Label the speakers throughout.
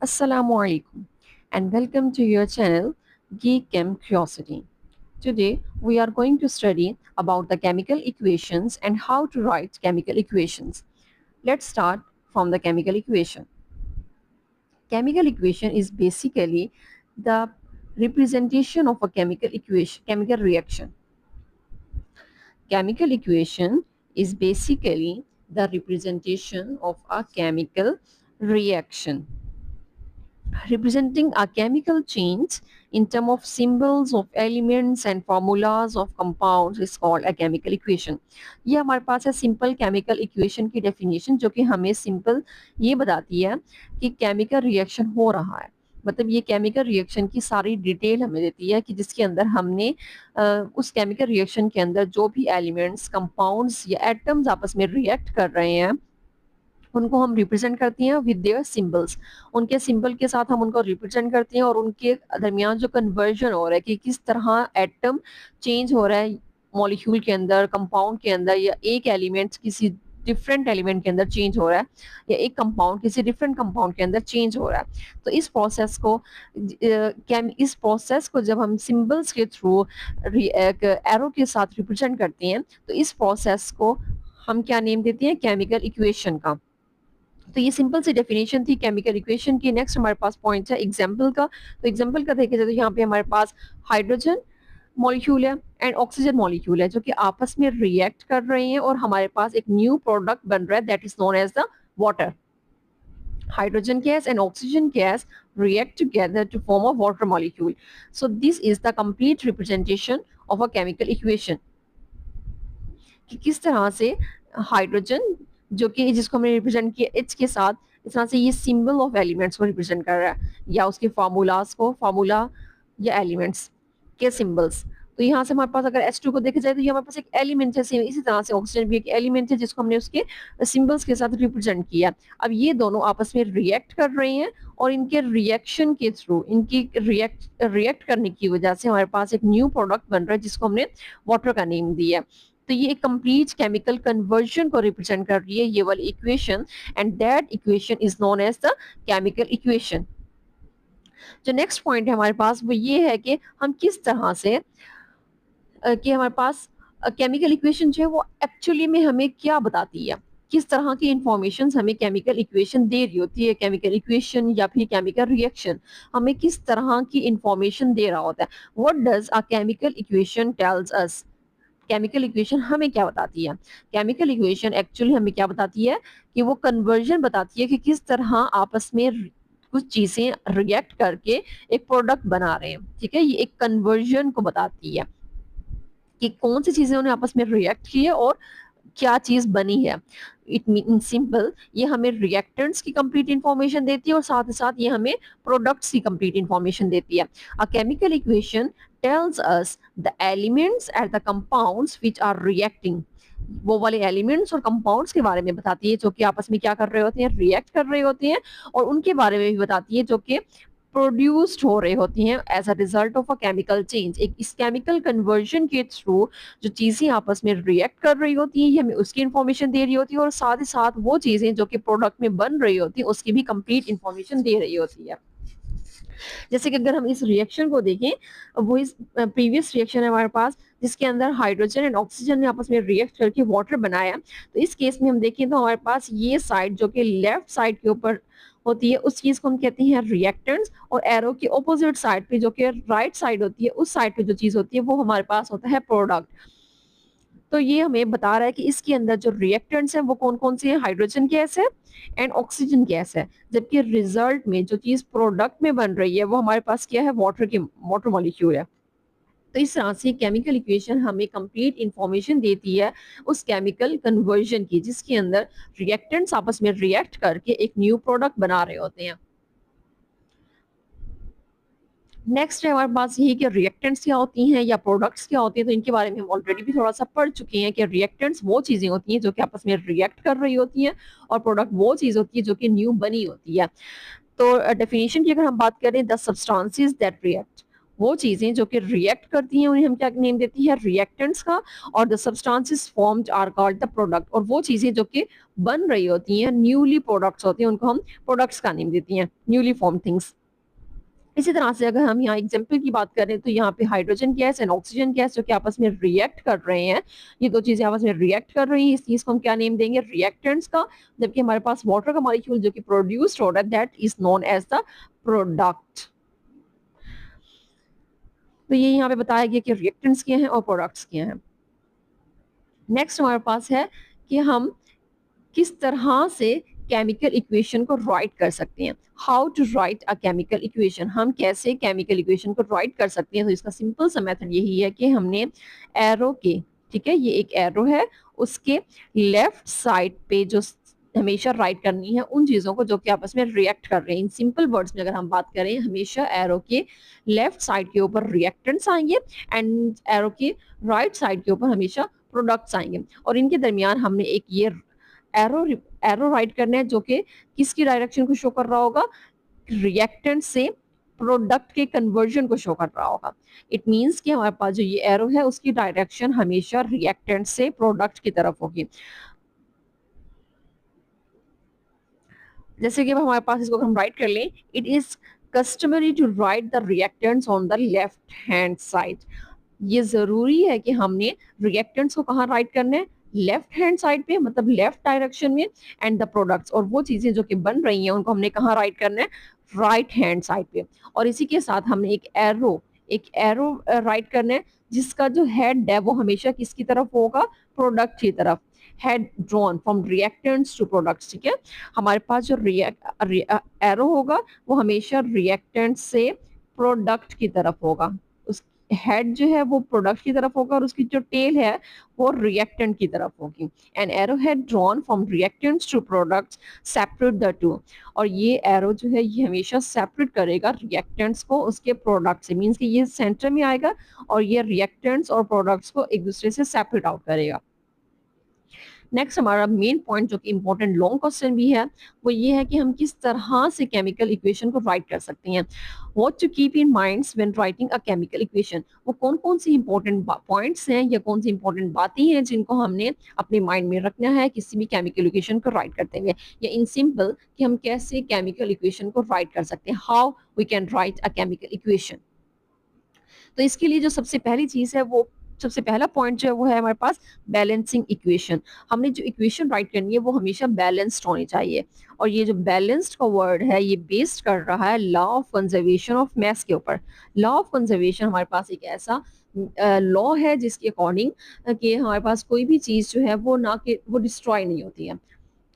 Speaker 1: Assalamu alaikum and welcome to your channel Geek Chem Curiosity. Today we are going to study about the chemical equations and how to write chemical equations. Let's start from the chemical equation. Chemical equation is basically the representation of a chemical reaction. Chemical equation is basically the representation of a chemical reaction, representing a chemical change in terms of symbols of elements and formulas of compounds is called a chemical equation. ये हमारे पास है simple chemical equation की definition, जो कि हमें simple ये बताती है कि केमिकल रिएक्शन हो रहा है। मतलब ये केमिकल रिएक्शन की सारी डिटेल हमें देती है कि जिसके अंदर हमने उस केमिकल रिएक्शन के अंदर जो भी एलिमेंट्स, कंपाउंड्स या एटम्स आपस में रिएक्ट कर रहे हैं उनको हम रिप्रेजेंट करती हैं विद देयर सिंबल्स। उनके सिंबल के साथ हम उनको रिप्रेजेंट करते हैं और उनके दरमियान जो कन्वर्जन हो रहा है कि किस तरह एटम चेंज हो रहा है मॉलिक्यूल के अंदर, कंपाउंड के अंदर, या एक एलिमेंट किसी डिफरेंट एलिमेंट के अंदर चेंज हो रहा है, या एक कंपाउंड किसी डिफरेंट कंपाउंड के अंदर चेंज हो रहा है। तो इस प्रोसेस को जब हम सिंबल्स के थ्रू एरो के साथ रिप्रेजेंट करते हैं तो इस प्रोसेस को हम क्या नेम देते हैं? केमिकल इक्वेशन का। तो ये सिंपल सी डेफिनेशन थी केमिकल इक्वेशन की। नेक्स्ट हमारे पास पॉइंट है एग्जाम्पल का। तो एग्जाम्पल का देखा जाए तो यहाँ पे हमारे पास हाइड्रोजन मॉलिक्यूल है एंड ऑक्सीजन मॉलिक्यूल है जो कि आपस में रिएक्ट कर रहे हैं और हमारे पास एक न्यू प्रोडक्ट बन रहा है that is known as the water. Hydrogen gas and oxygen gas react together to form a water molecule. So this is the complete representation of a chemical equation. कि किस तरह से हाइड्रोजन, जो कि जिसको हमने रिप्रेजेंट किया एच के साथ, इस तरह से ये सिंबल ऑफ एलिमेंट्स को रिप्रेजेंट कर रहा है या उसके फार्मूलाज को, फार्मूला या एलिमेंट्स के सिंबल्स। तो यहाँ से हमारे पास अगर H2 को देखा जाए तो ये हमारे पास एक एलिमेंट है, सेम इसी तरह से ऑक्सीजन भी एक एलिमेंट है जिसको हमने उसके सिंबल्स के साथ रिप्रेजेंट किया। अब ये दोनों आपस में रिएक्ट कर रहे हैं और इनके रिएक्शन के थ्रू, इनकी रिएक्ट करने की वजह से हमारे पास एक न्यू प्रोडक्ट बन रहा है जिसको हमने वाटर का नेम दिया है। तो ये एक कंप्लीट केमिकल कन्वर्जन को रिप्रेजेंट कर रही है ये वाली equation, and that equation is known as the chemical equation. जो नेक्स्ट पॉइंट है हमारे पास वो ये है कि हम किस तरह से कि हमारे पास केमिकल इक्वेशन जो है वो एक्चुअली में हमें क्या बताती है, किस तरह की इंफॉर्मेशन हमें केमिकल इक्वेशन दे रही होती है। केमिकल इक्वेशन या फिर केमिकल रिएक्शन हमें किस तरह की इंफॉर्मेशन दे रहा होता है। What does a chemical equation tells us? Chemical equation हमें क्या बताती है? केमिकल इक्वेशन एक्चुअली हमें क्या बताती है कि वो कन्वर्जन बताती है कि किस तरह आपस में कुछ चीजें रिएक्ट करके एक प्रोडक्ट बना रहे हैं। ठीक है, ये एक कन्वर्जन को बताती है कि कौन सी चीजें उन्हें आपस में रिएक्ट की है और क्या चीज बनी है। इट मीन सिंपल, ये हमें रिएक्टेंट्स की कंप्लीट इंफॉर्मेशन देती है और साथ ही साथ ये हमें प्रोडक्ट्स की कंप्लीट इंफॉर्मेशन देती है। अ chemical equation tells us the elements and the compounds which are reacting। वो वाले एलिमेंट्स और कंपाउंड्स के बारे में बताती है जो कि आपस में क्या कर रहे होते हैं, रिएक्ट कर रहे होते हैं, और उनके बारे में भी बताती है जो कि प्रोड्यूस्ड हो रहे होती हैं as a result of a chemical change. एक इस केमिकल कन्वर्जन के थ्रू जो चीजें आपस में रिएक्ट कर रही होती हैं ये हमें उसकी इंफॉर्मेशन दे रही होती है और साथ ही साथ वो चीजें जो कि प्रोडक्ट में बन रही होती हैं उसकी भी कंप्लीट इंफॉर्मेशन दे रही होती है। जैसे कि अगर हम इस रिएक्शन को देखें, वो इस प्रीवियस रिएक्शन है हमारे पास जिसके अंदर हाइड्रोजन एंड ऑक्सीजन ने आपस में रिएक्ट करके वाटर बनाया। तो इस केस में हम देखें तो हमारे पास ये साइड जो कि लेफ्ट साइड के ऊपर होती है उस चीज को हम कहते हैं रिएक्टेंट्स, और एरो की ऑपोजिट साइड पे जो कि राइट साइड होती है उस साइड पे जो चीज होती है वो हमारे पास होता है प्रोडक्ट। तो ये हमें बता रहा है कि इसके अंदर जो रिएक्टेंट्स हैं वो कौन कौन से हैं? हाइड्रोजन गैस है एंड ऑक्सीजन गैस है, जबकि रिजल्ट में जो चीज प्रोडक्ट में बन रही है वो हमारे पास क्या है? वाटर मॉलिक्यूल है। तो इस तरह से केमिकल इक्वेशन हमें कंप्लीट इंफॉर्मेशन देती है उस केमिकल कन्वर्जन की जिसके अंदर रिएक्टेंट्स आपस में रिएक्ट करके एक न्यू प्रोडक्ट बना रहे होते हैं। नेक्स्ट है हमारे पास यही कि रिएक्टेंट्स क्या होती हैं या प्रोडक्ट्स क्या होती हैं। तो इनके बारे में हम ऑलरेडी भी थोड़ा सा पढ़ चुके हैं कि रिएक्टेंट्स वो चीजें होती हैं जो कि आपस में रिएक्ट कर रही होती हैं और प्रोडक्ट वो चीज होती है जो कि न्यू बनी होती है। तो डेफिनेशन की अगर हम बात करें, द सब्सटेंसेस दैट रिएक्ट, वो चीजें जो कि रिएक्ट करती हैं उन्हें हम क्या नेम देती है, रिएक्टेंट्स का, और the substances formed are called the product, और वो चीजें जो कि बन रही होती हैं, न्यूली प्रोडक्ट्स होती हैं, उनको हम प्रोडक्ट्स का नेम देती हैं, न्यूली फॉर्म थिंग्स। इसी तरह से अगर हम यहाँ एग्जाम्पल की बात करें तो यहाँ पे hydrogen gas and oxygen gas जो कि आपस में रिएक्ट कर रहे हैं, ये दो चीजें आपस में रिएक्ट कर रही हैं, इस चीज को हम क्या नेम देंगे, रिएक्टेंट्स का। जबकि हमारे पास वाटर का मॉलिक्यूल जो कि प्रोड्यूस्ड हो रहा है, that is known as the product. तो ये यहाँ पे बताया गया कि रिएक्टेंट्स क्या हैं और प्रोडक्ट्स क्या हैं। नेक्स्ट हमारे पास है कि हम किस तरह से केमिकल इक्वेशन को राइट कर सकते हैं, how to write a chemical equation, हम कैसे केमिकल इक्वेशन को राइट कर सकते हैं। तो इसका सिंपल सा मेथड यही है कि हमने एरो के, ठीक है, ये एक एरो है, उसके लेफ्ट साइड पे जो हमेशा राइट करनी है उन चीजों को जो कि आपस में रिएक्ट कर रहे हैं। इन सिंपल वर्ड्स में अगर हम बात करें, हमेशा एरो के लेफ्ट साइड के ऊपर रिएक्टेंट्स आएंगे एंड एरो के राइट साइड के ऊपर हमेशा प्रोडक्ट्स आएंगे, और इनके दरमियान हमने एक ये एरो एरो राइट करना है जो कि किसकी डायरेक्शन को शो कर रहा होगा, रिएक्टेंट से प्रोडक्ट के कन्वर्जन को शो कर रहा होगा। इट मींस कि हमारे पास जो ये एरो है उसकी डायरेक्शन हमेशा रिएक्टेंट से प्रोडक्ट की तरफ होगी। जैसे कि हमारे पास इसको हम राइट कर लें, it is customary to write the reactants on the left hand side. ये जरूरी है कि हमने रिएक्टेंट्स को कहाँ राइट करना है, लेफ्ट हैंड साइड पे, मतलब लेफ्ट डायरेक्शन में, एंड द प्रोडक्ट्स, और वो चीजें जो कि बन रही हैं उनको हमने कहाँ राइट करना है, राइट हैंड साइड पे। और इसी के साथ हमने एक एरो राइट करना है जिसका जो हेड है वो हमेशा किसकी तरफ होगा, प्रोडक्ट की तरफ, head drawn from reactants to products. ठीक है, हमारे पास जो एरो होगा वो हमेशा रिएक्टेंट से प्रोडक्ट की तरफ होगा, हेड जो है वो प्रोडक्ट की तरफ होगा और उसकी जो टेल है वो रिएक्टेंट की तरफ होगी। An arrow head drawn from reactants to products separate the two, और ये एरो जो है ये हमेशा सेपरेट करेगा रिएक्टेंट्स को उसके प्रोडक्ट से, मींस कि ये सेंटर में आएगा और ये रिएक्टेंट्स और प्रोडक्ट्स को एक दूसरे से सेपरेट आउट करेगा। नेक्स्ट हमारा मेन पॉइंट जो कि इंपॉर्टेंट लॉन्ग क्वेश्चन भी है वो ये है कि हम किस तरह से केमिकल इक्वेशन को राइट कर सकते हैं। What to keep in minds when writing a chemical equation, वो कौन कौन सी इंपॉर्टेंट पॉइंट्स हैं या कौन सी इंपॉर्टेंट बातें हैं जिनको हमने अपने माइंड में रखना है किसी भी केमिकल इक्वेशन को राइट करते हुए, या इन सिंपल कि हम कैसे केमिकल इक्वेशन को राइट कर सकते हैं, how we can write a chemical equation. तो इसके लिए जो सबसे पहली चीज है वो, सबसे पहला पॉइंट जो है वो है हमारे पास बैलेंसिंग इक्वेशन। हमने जो इक्वेशन राइट करनी है वो हमेशा बैलेंस्ड होनी चाहिए, और ये जो बैलेंस्ड का वर्ड है ये बेस्ड कर रहा है law of conservation of mass के ऊपर। लॉ ऑफ कंजर्वेशन हमारे पास एक ऐसा लॉ है जिसके अकॉर्डिंग कि हमारे पास कोई भी चीज जो है वो ना कि वो डिस्ट्रॉय नहीं होती है,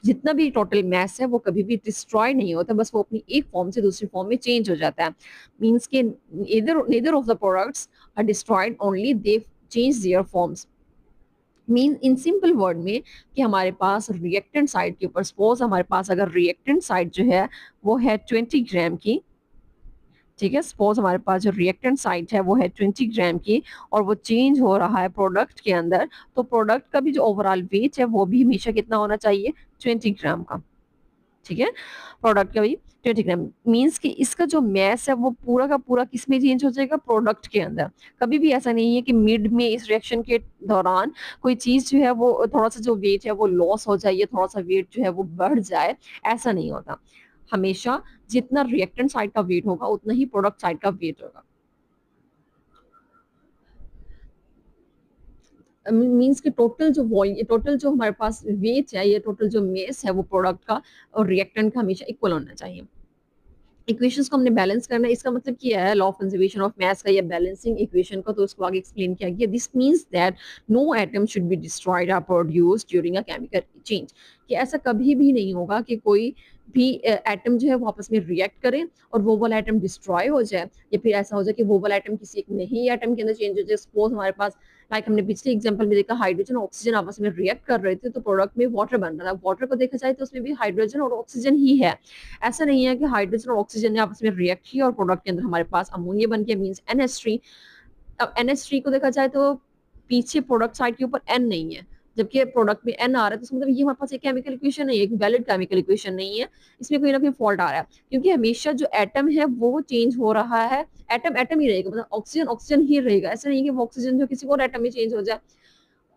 Speaker 1: जितना भी टोटल मैस है वो कभी भी डिस्ट्रॉय नहीं होता, बस वो अपनी एक फॉर्म से दूसरी फॉर्म में चेंज हो जाता है। मीन्स के neither of the products are destroyed, only they change their forms. Mean in simple word में कि हमारे पास रिएक्टेंट साइड के ऊपर, सपोज हमारे पास अगर रिएक्टेंट साइड जो है वो है 20 ग्राम की, ठीक है, सपोज हमारे पास जो रिएक्टेंट साइड है वो है 20 ग्राम की और वो चेंज हो रहा है प्रोडक्ट के अंदर, तो प्रोडक्ट का भी जो ओवरऑल वेट है वो भी हमेशा कितना होना चाहिए, 20 ग्राम का। ठीक है, प्रोडक्ट का भी 20 ग्राम, मीन्स कि इसका जो मैस है वो पूरा का पूरा किस में चेंज हो जाएगा, प्रोडक्ट के अंदर। कभी भी ऐसा नहीं है कि मिड में इस रिएक्शन के दौरान कोई चीज जो है वो थोड़ा सा जो वेट है वो लॉस हो जाए या थोड़ा सा वेट जो है वो बढ़ जाए, ऐसा नहीं होता। हमेशा जितना रिएक्टेंट साइड का वेट होगा उतना ही प्रोडक्ट साइड का वेट होगा। मीन्स कि टोटल जो हमारे पास वेट है, ये टोटल जो मेस है वो प्रोडक्ट का और रिएक्टेंट का हमेशा इक्वल होना चाहिए। इक्वेशंस को हमने बैलेंस करना है, इसका मतलब क्या है law of conservation of mass का या बैलेंसिंग इक्वेशन का, तो उसको आगे एक्सप्लेन किया गया। This means that no atom should be destroyed और produced during a chemical change, कि ऐसा कभी भी नहीं होगा कि कोई भी एटम जो है वो आपस में रिएक्ट करे और वो वाला एटम डिस्ट्रॉय हो जाए, या फिर ऐसा हो जाए कि वो वाला एटम किसी एक नई एटम के अंदर चेंज हो जाए। सपोज हमारे पास लाइक हमने पिछले एग्जांपल में देखा हाइड्रोजन और ऑक्सीजन आपस में रिएक्ट कर रहे थे तो प्रोडक्ट में वाटर बन रहा था। वाटर को देखा जाए तो उसमें भी हाइड्रोजन और ऑक्सीजन ही है, ऐसा नहीं है कि हाइड्रोजन और ऑक्सीजन ने आपस में रिएक्ट किया और प्रोडक्ट के अंदर हमारे पास अमोनिया बन गया, मींस NH3। अब NH3 को देखा जाए तो पीछे प्रोडक्ट साइड के ऊपर N नहीं है, जबकि प्रोडक्ट में एन आ रहा है, तो इसका मतलब ये हमारे पास एक केमिकल इक्वेशन है, एक वैलिड केमिकल इक्वेशन नहीं है, इसमें कोई ना कोई फॉल्ट आ रहा है, क्योंकि हमेशा जो एटम है वो चेंज हो रहा है, एटम एटम ही रहेगा, मतलब ऑक्सीजन ऑक्सीजन ही रहेगा, ऐसा नहीं कि वो ऑक्सीजन जो किसी और एटम में चेंज हो जाए।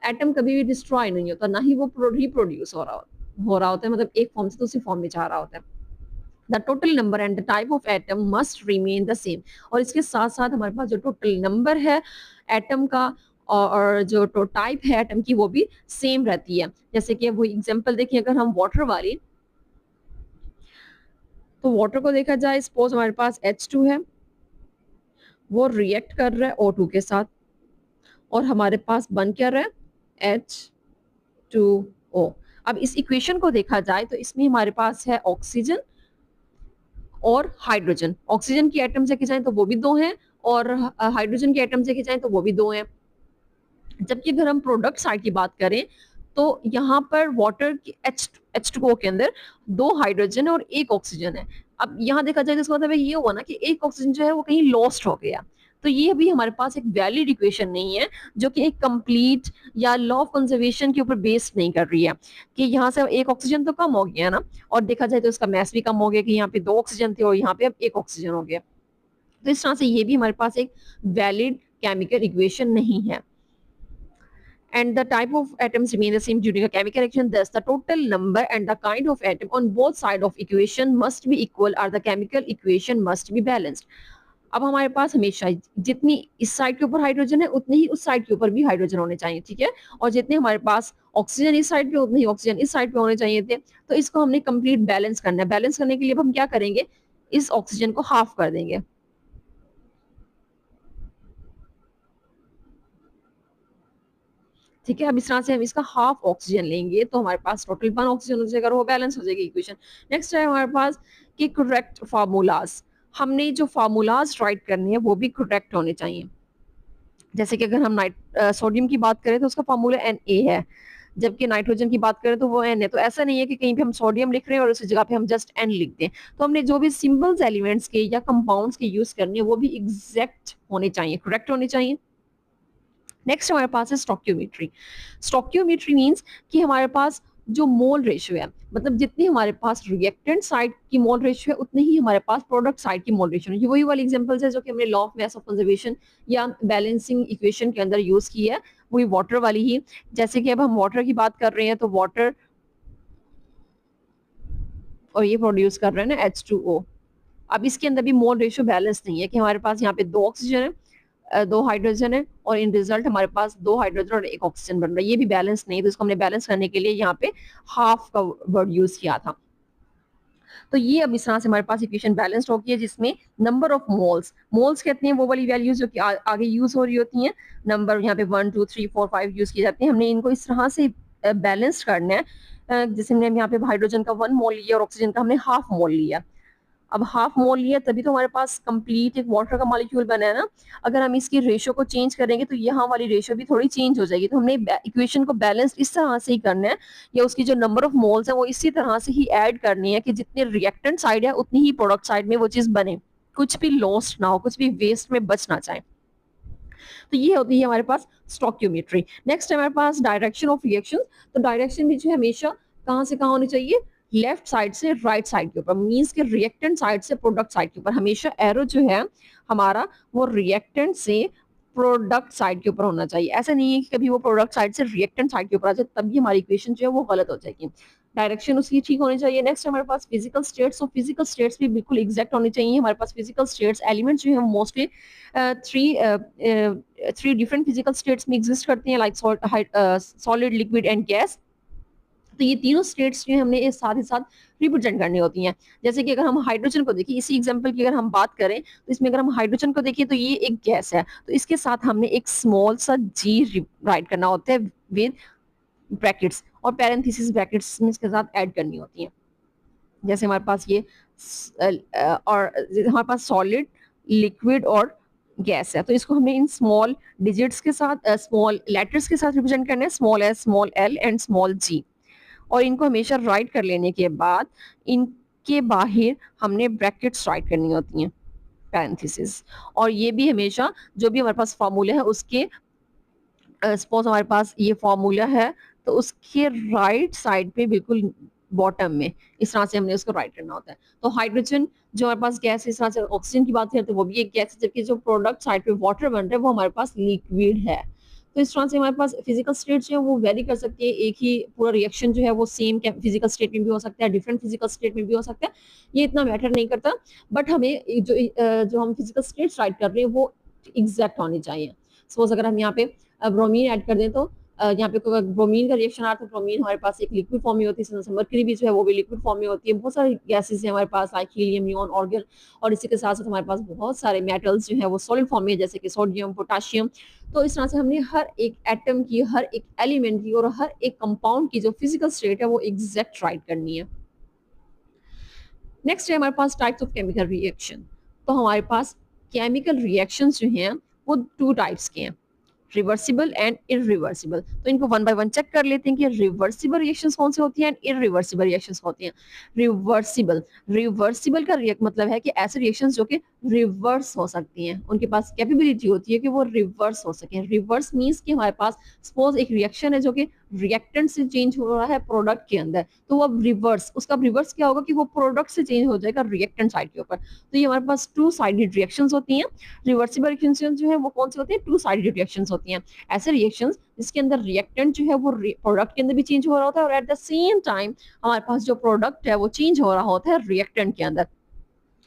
Speaker 1: एटम कभी भी डिस्ट्रॉय नहीं होता, ना ही वो रिप्रोड्यूस हो रहा होता है, मतलब एक फॉर्म से दूसरी फॉर्म में जा रहा होता है। The total number and the type of atom must remain the same, और इसके साथ साथ हमारे पास जो टोटल नंबर है एटम का और जो टाइप है एटम की वो भी सेम रहती है। जैसे कि वो एग्जांपल देखिए, अगर हम वाटर वाली, तो वाटर को देखा जाए, सपोज हमारे पास H2 है, वो रिएक्ट कर रहा है O2 के साथ, और हमारे पास बन क्या रहा है H2O। अब इस इक्वेशन को देखा जाए तो इसमें हमारे पास है ऑक्सीजन और हाइड्रोजन, ऑक्सीजन की एटम्स देखे जाए तो वो भी दो हैं, और हाइड्रोजन के एटम्स देखे जाए तो वो भी दो हैं। जबकि अगर हम प्रोडक्ट साइड की बात करें तो यहाँ पर वाटर की H2O के अंदर दो हाइड्रोजन और एक ऑक्सीजन है। अब यहाँ देखा जाए तो इसका मतलब ये हुआ ना कि एक ऑक्सीजन जो है वो कहीं लॉस्ट हो गया, तो ये अभी हमारे पास एक वैलिड इक्वेशन नहीं है, जो कि एक कंप्लीट या लॉ ऑफ कंजर्वेशन के ऊपर बेस्ड नहीं कर रही है, कि यहाँ से एक ऑक्सीजन तो कम हो गया ना, और देखा जाए तो इसका मैस भी कम हो गया, कि यहाँ पे दो ऑक्सीजन थे और यहाँ पे अब एक ऑक्सीजन हो गया। तो इस तरह से ये भी हमारे पास एक वैलिड केमिकल इक्वेशन नहीं है। And the type of atoms remain the same during a chemical reaction. Thus, the total number and the kind of atom on both sides of equation must be equal, or the chemical equation must be balanced. अब हमारे पास हमेशा जितनी इस side के ऊपर hydrogen है उतने ही उस साइड के ऊपर भी हाइड्रोजन होने चाहिए, ठीक है, और जितने हमारे पास ऑक्सीजन इस साइड पे उतने ही ऑक्सीजन इस साइड पे होने चाहिए थे। तो इसको हमने कंप्लीट बैलेंस करना है। बैलेंस करने के लिए अब हम क्या करेंगे, इस ऑक्सीजन को हाफ कर देंगे, ठीक है। अब इस तरह से हम इसका हाफ ऑक्सीजन लेंगे तो हमारे पास टोटल 1 ऑक्सीजन हो जाएगा, वो बैलेंस हो जाएगी इक्वेशन। नेक्स्ट है हमारे पास कि करेक्ट फार्मूलाज, हमने जो फार्मूलाज राइट करने हैं वो भी करेक्ट होने चाहिए। जैसे कि अगर हम सोडियम की बात करें तो उसका फार्मूला Na है, जबकि नाइट्रोजन की बात करें तो वो N है। तो ऐसा नहीं है कि कहीं पे हम सोडियम लिख रहे हैं और उस जगह पे हम जस्ट N लिख दें। तो हमने जो भी सिंबल्स एलिमेंट्स के या कंपाउंड्स के यूज करने हैं वो भी एग्जैक्ट होने चाहिए, करेक्ट होने चाहिए। नेक्स्ट हमारे पास है स्टोक्योमेट्री। स्टोक्योमेट्री मींस कि हमारे पास जो मोल रेशियो है, मतलब जितनी हमारे पास रिएक्टेंट साइड की मोल रेशियो है उतनी ही हमारे पास प्रोडक्ट साइड की मोल रेशियो है। ये वही वाली एग्जांपल्स है जो कि हमने law of mass of conservation या बैलेंसिंग इक्वेशन के अंदर यूज की है, वही वाटर वाली ही। जैसे कि अब हम वाटर की बात कर रहे हैं तो वाटर और ये प्रोड्यूस कर रहे हैं ना H2O। अब इसके अंदर भी मोल रेशियो बैलेंस नहीं है, कि हमारे पास यहाँ पे दो ऑक्सीजन है, दो हाइड्रोजन है, और इन रिजल्ट हमारे पास दो हाइड्रोजन और एक ऑक्सीजन बन रहा है, ये भी बैलेंस नहीं है। तो इसको हमने बैलेंस करने के लिए यहाँ पे हाफ का वर्ड यूज किया था। तो ये अब इस तरह से हमारे पास इक्वेशन बैलेंस्ड हो गई है, जिसमें नंबर ऑफ मोल्स, मोल्स कहते हैं वो वाली वैल्यूज जो कि आगे यूज हो रही होती हैं, नंबर यहाँ पे 1 2 3 4 5 यूज किए जाते हैं। हमने इनको इस तरह से बैलेंस करना है, जैसे हमने यहाँ पे हाइड्रोजन का 1 मोल लिया और ऑक्सीजन का हमने हाफ मोल लिया। अब हाफ मोल लिया तभी तो हमारे पास कंप्लीट एक वाटर का मॉलिक्यूल बना है ना। अगर हम इसकी रेशियो को चेंज करेंगे तो यहाँ वाली रेशियो भी थोड़ी चेंज हो जाएगी। तो हमने इक्वेशन को बैलेंस इस तरह से ही करना है, या उसकी जो नंबर ऑफ मोल्स है वो इसी तरह से ही ऐड करनी है कि जितने रिएक्टेंट साइड है उतनी ही प्रोडक्ट साइड में वो चीज बने, कुछ भी लॉस्ट ना हो, कुछ भी वेस्ट में बच ना जाए। तो ये होती है हमारे पास स्टोक्योमेट्री। नेक्स्ट है हमारे पास डायरेक्शन ऑफ रिएक्शन। तो डायरेक्शन भी जो है हमेशा कहाँ से कहाँ होनी चाहिए, लेफ्ट साइड से राइट साइड के ऊपर, मींस के रिएक्टेंट साइड से प्रोडक्ट साइड के ऊपर। हमेशा एरो जो है हमारा वो रिएक्टेंट से प्रोडक्ट साइड के ऊपर होना चाहिए। ऐसा नहीं है कि कभी वो प्रोडक्ट साइड से रिएक्टेंट साइड के ऊपर आ जाए, तभी हमारी इक्वेशन जो है वो गलत हो जाएगी। डायरेक्शन उसकी ठीक होनी चाहिए। नेक्स्ट हमारे पास फिजिकल स्टेट्स, और फिजिकल स्टेट्स भी बिल्कुल एग्जैक्ट होनी चाहिए। हमारे पास फिजिकल स्टेट्स एलिमेंट्स जो है mostly three different physical states में एग्जिस्ट करते हैं, like solid, liquid and gas. तो ये तीनों स्टेट्स जो है हमने एक साथ ही साथ रिप्रेजेंट करनी होती हैं। जैसे कि अगर हम हाइड्रोजन को देखिए, इसी एग्जांपल की अगर हम बात करें तो इसमें अगर हम हाइड्रोजन को देखिए तो ये एक गैस है, तो इसके साथ हमने एक स्मॉल सा जी राइट करना होता है विद ब्रैकेट्स, और पैरेंथेसिस ब्रैकेट्स में इसके साथ ऐड करनी होती है। जैसे हमारे पास ये और हमारे पास सॉलिड, लिक्विड और गैस है, तो इसको हमने इन स्मॉल डिजिट्स के साथ, स्मॉल लेटर्स के साथ रिप्रेजेंट करना है, small S, small L and small G. और इनको हमेशा राइट कर लेने के बाद इनके बाहर हमने ब्रैकेट्स राइट करनी होती हैं, पैरेंथेसिस। और ये भी हमेशा जो भी हमारे पास फार्मूला है उसके, सपोज हमारे पास ये फार्मूला है तो उसके राइट साइड पे बिल्कुल बॉटम में इस तरह से हमने उसको राइट करना होता है। तो हाइड्रोजन जो हमारे पास गैस है, इस तरह से ऑक्सीजन की बात करें तो वो भी एक गैस है, जबकि जो प्रोडक्ट साइड पे वाटर बन रहा है वो हमारे पास लिक्विड है। तो इस तरह से हमारे पास फिजिकल स्टेट जो है वो वेरी कर सकती है। एक ही पूरा रिएक्शन जो है वो सेम फिजिकल स्टेट में भी हो सकता है, डिफरेंट फिजिकल स्टेट में भी हो सकता है, ये इतना मैटर नहीं करता। बट हमें जो हम फिजिकल स्टेट्स राइट कर रहे हैं वो एग्जैक्ट होनी चाहिए। सपोज अगर हम यहाँ पे ब्रोमीन ऐड कर दें तो यहाँ पे ब्रोमीन का रिएक्शन आ रहा है तो ब्रोमीन हमारे पास एक लिक्विड फॉर्म में होती है, मर्करी भी जो है वो भी लिक्विड फॉर्म में होती है। बहुत सारी गैसेस है हमारे पास लाइक हीलियम, नियॉन, ऑर्गन, और इसी के साथ साथ हमारे पास बहुत सारे मेटल्स जो है वो सॉलिड फॉर्म में है, जैसे कि सोडियम, पोटाशियम। तो इस तरह से हमने हर एक एटम की, हर एक एलिमेंट की और हर एक कंपाउंड की जो फिजिकल स्टेट है वो एग्जैक्ट राइट करनी है। नेक्स्ट है हमारे पास टाइप्स ऑफ केमिकल रिएक्शन। तो हमारे पास केमिकल रिएक्शंस जो हैं वो 2 टाइप्स के हैं, रिवर्सिबल एंड इरिवर्सिबल। तो इनको वन बाय वन चेक कर लेते हैं कि रिवर्सिबल रिएक्शंस कौन से होती हैं एंड इरिवर्सिबल रिएक्शंस होती हैं। रिवर्सिबल, रिवर्सिबल का मतलब है कि ऐसे रिएक्शंस जो कि रिवर्स हो सकती हैं, उनके पास कैपेबिलिटी होती है कि वो रिवर्स हो सके। रिवर्स मींस कि हमारे पास सपोज एक रिएक्शन है जो कि रिएक्टेंट से चेंज हो रहा है प्रोडक्ट के अंदर, तो वो रिवर्स, उसका रिवर्स क्या होगा कि वो प्रोडक्ट से चेंज हो जाएगा रिएक्टेंट साइड के ऊपर। तो ये हमारे पास 2 साइडेड रिएक्शंस होती हैं। रिवर्सिबल रिएक्शंस जो है वो कौन सी होती है, 2 साइडेड रिएक्शंस होती हैं। ऐसे रिएक्शंस जिसके अंदर रिएक्टेंट जो है वो प्रोडक्ट के अंदर भी चेंज हो रहा होता है और एट द सेम टाइम हमारे पास जो प्रोडक्ट है वो चेंज हो रहा होता है रिएक्टेंट के अंदर।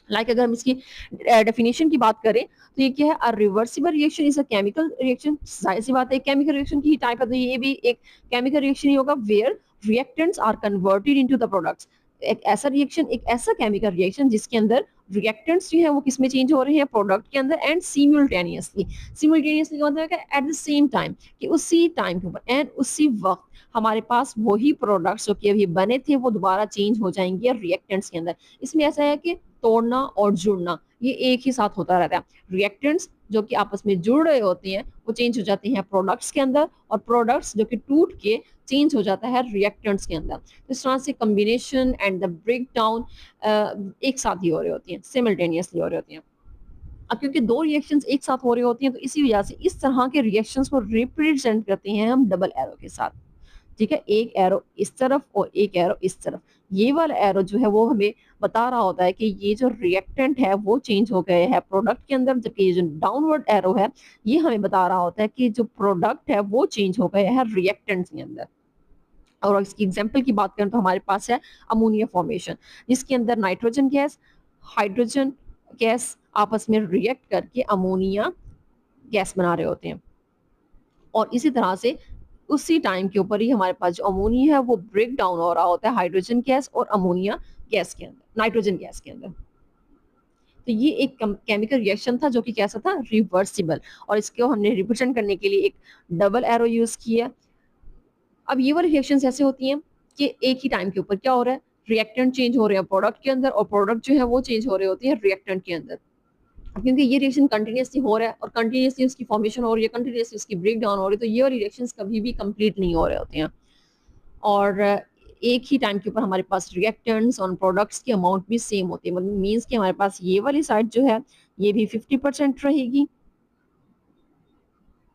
Speaker 1: लाइक अगर हम इसकी डेफिनेशन की बात करें तो ये क्या है, a reversible reaction is a chemical reaction. जाहिर सी बात है केमिकल रिएक्शन की टाइप है तो ये भी एक केमिकल रिएक्शन ही होगा, where reactants are converted into the products. एक ऐसा रिएक्शन, एक ऐसा केमिकल रिएक्शन जिसके अंदर रिएक्टेंट्स जो है वो किसमें चेंज हो रहे हैं, प्रोडक्ट के अंदर, एंड सिमुलटेनियसली। सिमुलटेनियसली का मतलब है एट द सेम टाइम, कि उसी टाइम के ऊपर एंड उसी वक्त हमारे पास वही प्रोडक्ट्स जो कि अभी बने थे वो दोबारा चेंज हो जाएंगे रिएक्टेंट्स के अंदर। इसमें ऐसा है कि तोड़ना और जुड़ना ये एक ही साथ होता रहता है। रिएक्टेंट्स जो कि आपस में जुड़ रहे होते हैं वो चेंज हो जाते हैं प्रोडक्ट्स के अंदर, और प्रोडक्ट्स जो कि टूट के चेंज हो जाता है रिएक्टेंट्स के अंदर। तो इस तरह से combination and the break down एक साथ ही हो रही होती हैं, सिमल्टेनियसली हो रही होती हैं। अब क्योंकि 2 रिएक्शंस एक साथ हो रही होती हैं तो इसी वजह से इस तरह के रिएक्शंस को रिप्रेजेंट करते हैं हम डबल एरो के साथ। ठीक है, एक एरो इस तरफ और एक एरो इस तरफ। ये वाला एरो जो है वो हमें बता रहा होता है कि ये जो रिएक्टेंट है वो चेंज हो गए हैं प्रोडक्ट के अंदर, जबकि ये जो डाउनवर्ड एरो है ये हमें बता रहा होता है कि जो प्रोडक्ट है वो चेंज हो गए हैं रिएक्टेंट्स के अंदर। और इसकी एग्जांपल की बात करें तो हमारे पास है अमोनिया फॉर्मेशन, जिसके अंदर नाइट्रोजन गैस, हाइड्रोजन गैस आपस में रिएक्ट करके अमोनिया गैस बना रहे होते हैं। और इसी तरह से उसी टाइम के ऊपर ही हमारे पास जो अमोनिया है वो ब्रेक डाउन हो रहा होता है हाइड्रोजन गैस और अमोनिया गैस के अंदर, नाइट्रोजन गैस के अंदर। तो ये एक केमिकल रिएक्शन था जो कि कैसा था, रिवर्सिबल, और इसको हमने रिप्रेजेंट करने के लिए एक डबल एरो यूज किया। अब ये वाली रिएक्शंस ऐसे होती हैं कि एक ही टाइम के ऊपर क्या हो रहा है, रिएक्टेंट चेंज हो रहे हैं प्रोडक्ट के अंदर और प्रोडक्ट जो है वो चेंज हो रहे होते हैं रिएक्टेंट के अंदर। क्योंकि ये रिएक्शन कंटिन्यूसली हो रहा है और कंटिन्यूसली उसकी फॉर्मेशन हो रही है, कंटिन्यूसली उसकी ब्रेक डाउन हो रही है, तो ये वाली रिएक्शंस कभी भी कंप्लीट नहीं हो रहे होते हैं। और एक ही टाइम के ऊपर हमारे पास रिएक्टेंट्स और प्रोडक्ट्स की अमाउंट भी सेम होती है, मतलब मीन्स कि हमारे पास ये वाली साइड जो है ये भी 50% रहेगी।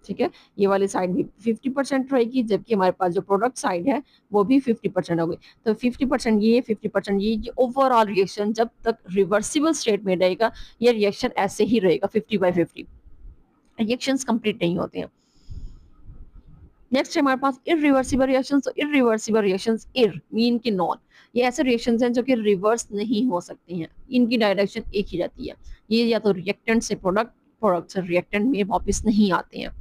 Speaker 1: ठीक है, ये वाली साइड भी 50% रहेगी, जबकि हमारे पास जो प्रोडक्ट साइड है वो भी 50% होगी। तो 50% ये, 50% ये ओवरऑल रिएक्शन जब तक रिवर्सिबल स्टेट में रहेगा ये रिएक्शन ऐसे ही रहेगा 50/50, रिएक्शंस कंप्लीट नहीं होते हैं। नेक्स्ट है हमारे पास इरिवर्सिबल रिएक्शंस। तो इरिवर्सिबल रिएक्शंस, इर मीन के नॉन, ये ऐसे रिएक्शंस हैं जो कि रिवर्स नहीं हो सकते हैं, इनकी डायरेक्शन एक ही रहती है। ये या तो रिएक्टेंट से प्रोडक्ट, प्रोडक्ट से रिएक्टेंट में वापस नहीं आते हैं।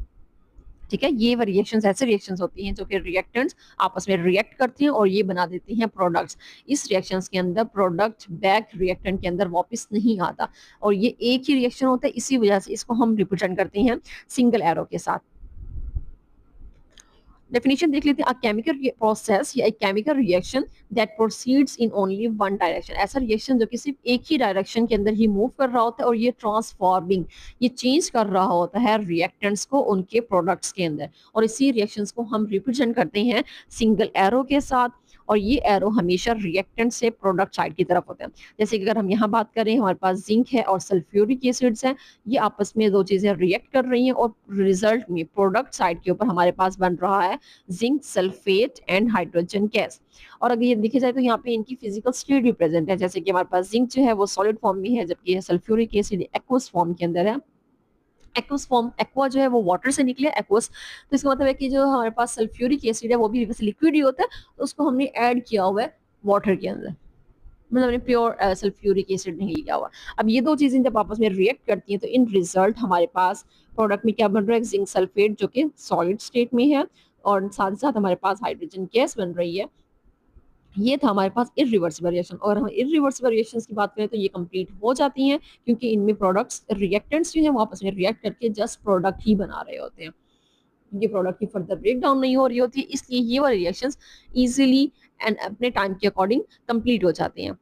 Speaker 1: ठीक है, ये रिएक्शंस ऐसे रिएक्शंस होती हैं जो कि रिएक्टेंट्स आपस में रिएक्ट करती हैं और ये बना देती हैं प्रोडक्ट्स। इस रिएक्शंस के अंदर प्रोडक्ट बैक रिएक्टेंट के अंदर वापस नहीं आता और ये एक ही रिएक्शन होता है, इसी वजह से इसको हम रिप्रेजेंट करते हैं सिंगल एरो के साथ। डेफिनेशन देख लेते हैं, अ केमिकल प्रोसेस या एक chemical reaction that proceeds in only one direction. ऐसा रिएक्शन जो कि सिर्फ एक ही डायरेक्शन के अंदर ही मूव कर रहा होता है और ये ट्रांसफॉर्मिंग, ये चेंज कर रहा होता है रिएक्टेंट्स को उनके प्रोडक्ट्स के अंदर, और इसी रिएक्शंस को हम रिप्रेजेंट करते हैं सिंगल एरो के साथ। और ये एरो हमेशा रिएक्टेंट से प्रोडक्ट साइड की तरफ होते हैं। जैसे कि अगर हम यहाँ बात करें, हमारे पास जिंक है और सल्फ्यूरिक एसिड्स हैं, ये आपस में दो चीजें रिएक्ट कर रही हैं और रिजल्ट में प्रोडक्ट साइड के ऊपर हमारे पास बन रहा है zinc sulphate and hydrogen gas. और अगर ये देखा जाए तो यहाँ पे इनकी फिजिकल स्टेट भी प्रेजेंट है, जैसे कि हमारे पास जिंक जो है वो सॉलिड फॉर्म में है, जबकि सल्फ्यूरिक एसिड एक्वस फॉर्म के अंदर है। एक्वस फॉर्म, एक्वा जो है वो वाटर से निकले एक्वस, तो इसका मतलब है कि जो हमारे पास सल्फ्यूरिक एसिड है वो भी वैसे लिक्विड ही होता है, तो उसको हमने ऐड किया हुआ है वाटर के अंदर, मतलब हमने प्योर सल्फ्यूरिक एसिड नहीं लिया हुआ। अब ये दो चीजें जब आपस में रिएक्ट करती हैं तो इन रिजल्ट हमारे पास प्रोडक्ट में क्या बन रहा है, जिंक सल्फेट जो कि सॉलिड स्टेट में है, और साथ ही साथ हमारे पास हाइड्रोजन गैस बन रही है। ये था हमारे पास इरिवर्सिबल रिएक्शन। और हम इरिवर्सिबल रिएक्शंस की बात करें तो ये कंप्लीट हो जाती हैं, क्योंकि इनमें प्रोडक्ट्स रिएक्टेंट्स जो हैं वो आपस में रिएक्ट करके जस्ट प्रोडक्ट ही बना रहे होते हैं, ये प्रोडक्ट की फर्दर ब्रेक डाउन नहीं हो रही होती है, इसलिए ये वाले रिएक्शंस इजीली एंड अपने टाइम के अकॉर्डिंग कंप्लीट हो जाते हैं।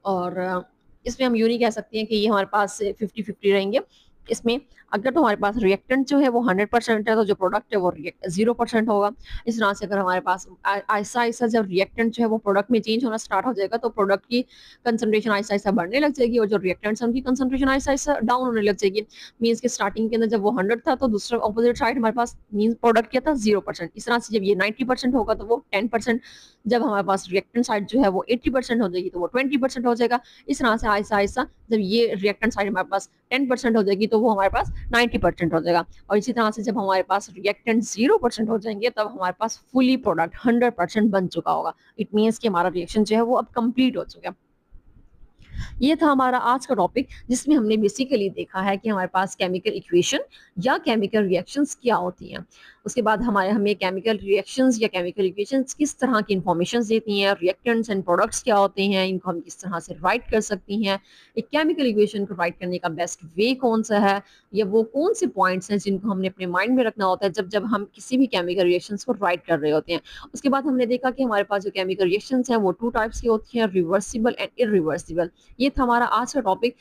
Speaker 1: और इसमें हम यूँ नहीं कह सकते हैं कि ये हमारे पास 50-50 रहेंगे। इसमें अगर तो हमारे पास रिएक्टेंट जो है वो 100% है, तो जो प्रोडक्ट है वो 0% होगा। इस तरह से अगर हमारे पास आहिस्ता आहिस्ता जब रिएक्टेंट जो है वो प्रोडक्ट में चेंज होना स्टार्ट हो जाएगा, तो प्रोडक्ट की कंसंट्रेशन आहिस्ता आहिस्ता बढ़ने लग जाएगी, और जो रिएक्टेंट्स हैं उनकी कंसंट्रेशन आहिस्ता आहिस्ता डाउन होने लग जाएगी। मीन्स कि स्टार्टिंग के अंदर जब वो 100 था, तो दूसरा ऑपोजिट साइड हमारे पास मीन्स प्रोडक्ट क्या था, 0%। इस तरह से जब ये 90% होगा तो वो 10%, जब हमारे पास रिएक्टेंट साइड जो है वो 80% हो जाएगी तो वो 20% हो जाएगा। इस तरह से आहिस्ता आहिस्ता जब ये रिएक्टेंट साइड हमारे पास 10% हो जाएगी तो वो हमारे पास 90% हो जाएगा। और इसी तरह से जब हमारे पास रिएक्टेंट 0% हो जाएंगे, तब हमारे पास फुली प्रोडक्ट 100% बन चुका होगा। इट मीन्स कि हमारा रिएक्शन जो है वो अब कंप्लीट हो चुका है। ये था हमारा आज का टॉपिक, जिसमें हमने बेसिकली देखा है कि हमारे पास केमिकल इक्वेशन या केमिकल रिएक्शंस क्या होती हैं। उसके बाद हमें केमिकल रिएक्शंस या केमिकल इक्वेशंस किस तरह की इंफॉर्मेशन देती हैं, रिएक्टेंट्स एंड प्रोडक्ट्स क्या होते हैं, इनको हम किस तरह से राइट कर सकती हैं, एक केमिकल इक्वेशन को राइट करने का बेस्ट वे कौन सा है, या वो कौन से पॉइंट्स हैं जिनको हमने अपने माइंड में रखना होता है जब जब हम किसी भी केमिकल रिएक्शंस को राइट कर रहे होते हैं। उसके बाद हमने देखा कि हमारे पास जो केमिकल रिएक्शंस हैं वो 2 टाइप्स की होती हैं, रिवर्सिबल एंड इरिवर्सिबल। ये था हमारा आज का टॉपिक,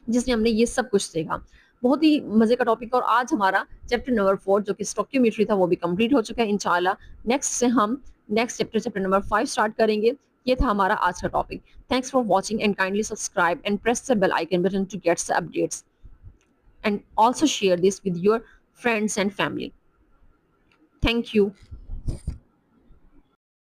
Speaker 1: जिसमें हमने ये सब कुछ देखा। बहुत ही मजे का टॉपिक। और आज हमारा चैप्टर नंबर 4 जो कि स्टोइकियोमेट्री था वो भी कंप्लीट हो चुका है। इंशाल्लाह नेक्स्ट से हम नेक्स्ट चैप्टर नंबर 5 स्टार्ट करेंगे। ये था हमारा आज का topic. Thanks for watching and kindly subscribe and press the bell icon button to get the updates, and also share this with your friends and family. Thank you.